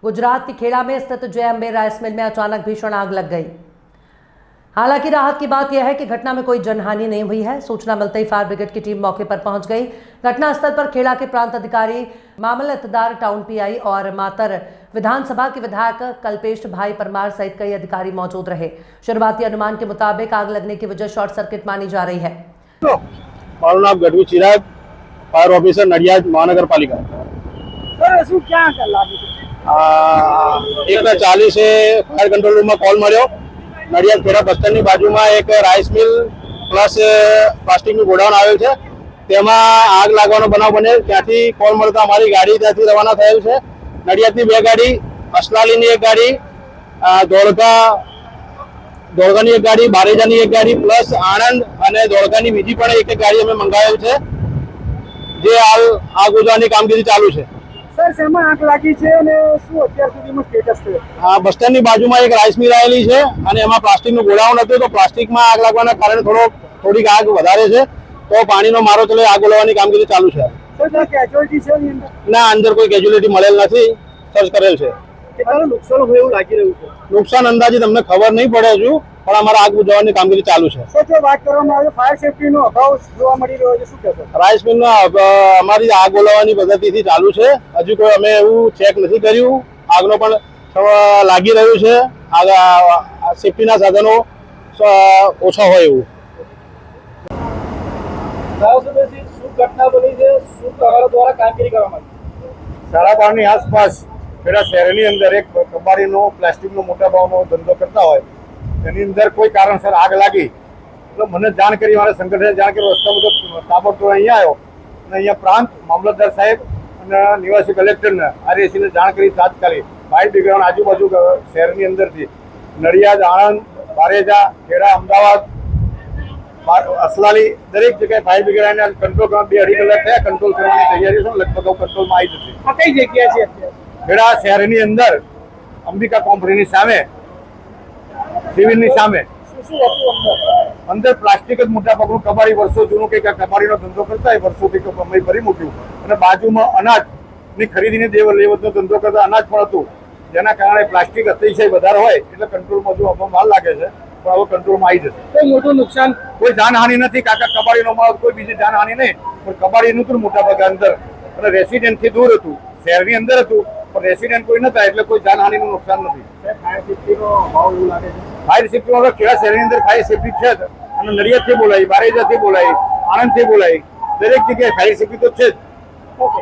गुजरात के खेड़ा में स्थित जय अंबे राइस मिल में अचानक भीषण आग लग गई। हालांकि राहत की बात यह है कि घटना में कोई जनहानि नहीं हुई है। सूचना मिलते ही फायर ब्रिगेड की टीम मौके पर पहुंच गई। घटनास्थल पर खेड़ा के प्रांत अधिकारी, मामलतदार, टाउन पीआई और मातर विधानसभा के विधायक कल्पेश भाई परमार सहित कई अधिकारी मौजूद रहे। शुरुआती अनुमान के मुताबिक आग लगने की वजह शॉर्ट सर्किट मानी जा रही है। મારું નામ ગઢવી ચિરાગ, ફાયર ઓફિસર નડિયાદ મહાનગરપાલિકા। સર શું ક્યાં લાગી? 1:40 ફાયર કંટ્રોલ રૂમમાં કોલ મળ્યો। નડિયાદ ખેડા બસ સ્ટેન્ડની બાજુમાં એક રાઈસ મિલ પ્લસ પ્લાસ્ટિકનું ગોડાઉન આવેલ છે, તેમાં આગ લાગવાનો બનાવ બને। ત્યાંથી કોલ મળતા અમારી ગાડી ત્યાંથી રવાના થયેલ છે। નડિયાદની 2 ગાડી, અસલાલીની 1 ગાડી, ધોળકાની 1 ગાડી, બારેજાની 1 ગાડી પ્લસ આણંદ અને ધોળકાની બીજી પણ એક ગાડી અમે મંગાવેલ છે, જે હાલ આગ બુઝાવવાની કામગીરી ચાલુ છે। સર શેમાં આગ લાગી છે અને શું અત્યાર સુધીમાં સ્ટેટસ છે? બસ સ્ટેન્ડની બાજુમાં એક રાઈસ મિલ આવેલી છે અને એમાં પ્લાસ્ટિકનું ગોડાઉન હતું, તો પ્લાસ્ટિકમાં આગ લાગવાના કારણે થોડીક આગ વધારે છે, તો પાણીનો મારો ચલે આગ ઓલવવાની કામગીરી ચાલુ છે। સર કેઝ્યુઅલ્ટી છે એની અંદર? ના, અંદર કોઈ કેઝ્યુઅલ્ટી મળેલ નથી, સર્ચ કરેલ છે। કેટલું નુકસાન હોય એવું લાગી રહ્યું છે? નુકસાન અંદાજિત અમને ખબર નહીં પડે હજુ, પણ અમારા આગ બુઝાવવાની કામગીરી ચાલુ છે। સર જો વાત કરવામાં આવે ફાયર સેફ્ટીનો અભાવ જોવા મળી રહ્યો છે, શું કહેશો? રાઈસ મિલમાં અમારી આગ ઓલવવાની પદ્ધતિથી ચાલુ છે, હજુ કોઈ અમે એવું ચેક નથી કર્યું। આગનો પણ લાગી રહ્યું છે, સેફ્ટીના સાધનો ઓછા હોય એવું। શું ઘટના બની છે, શું તમારા દ્વારા કામગીરી કરવામાં આવી? 12:30 આસપાસ ખેડા શહેરની અંદર એક કબાડીનો પ્લાસ્ટિકનો મોટા ભાવનો ધંધો કરતા હોય, એની અંદર કોઈ કારણસર આગ લાગી। એટલે મને જાણ કરી, મારા સંગઠને જાણ કરી, રસ્તામાં તો તાબડતોડ અહીંયા આવ્યો અને અહીંયા પ્રાંત મામલતદાર સાહેબ અને નિવાસી કલેક્ટરને આરએસીને જાણ કરી તાત્કાલિક ફાયર બ્રિગેડ આજુબાજુ શહેરની અંદરથી નડિયાદ, આણંદ, બારેજા, ખેડા, અમદાવાદ, અસલાલી દરેક જગ્યાએ ફાયર બ્રિગેડ કંટ્રોલ કરવા 2-2.5 કલાક થયા। કંટ્રોલ કરવાની તૈયારી છે, લગભગ કંટ્રોલમાં આવી જશે। આ કઈ જગ્યા છે અત્યારે? ખેડા શહેરની અંદર અંબિકા કંપનીની સામે, સિવિલની સામે શું હતું અંદર પ્લાસ્ટિક જ મોટા ભાગનું કબાડી, વર્ષો જૂનું કંઈક કબાડીનો ધંધો કરતા હોય, વર્ષોથી અમે ભરી મૂક્યું અને બાજુમાં અનાજની ખરીદીને લેવડનો ધંધો કરતા અનાજ પણ હતું, જેના કારણે પ્લાસ્ટિક અતિશય વધારે હોય એટલે કંટ્રોલમાં જો આપવામાં વાર લાગે છે, પણ હવે કંટ્રોલમાં આવી જશે। કોઈ મોટું નુકસાન? કોઈ જાનહાનિ નથી કાકા, કબાડીનો માલ, કોઈ બીજી જાનહાનિ નહીં, પણ કબાડીનું હતું મોટા ભાગે અંદર અને રેસિડેન્ટથી દૂર હતું, શહેરની અંદર હતું, પણ રેસિડેન્ટ કોઈ નતા એટલે કોઈ જાનહાનિનું નુકસાન નથી। ફાયર સેફ્ટીનો અભાવ એવું લાગે છે? ફાયર સેફ્ટીમાં ખેડા શહેરની અંદર ફાયર સેફ્ટી છે જ, અને નડિયાદથી બોલાવી, બારેજાથી બોલાવી, આણંદથી બોલાવી, દરેક જગ્યાએ ફાયર સેફ્ટી તો છે જ। ઓકે।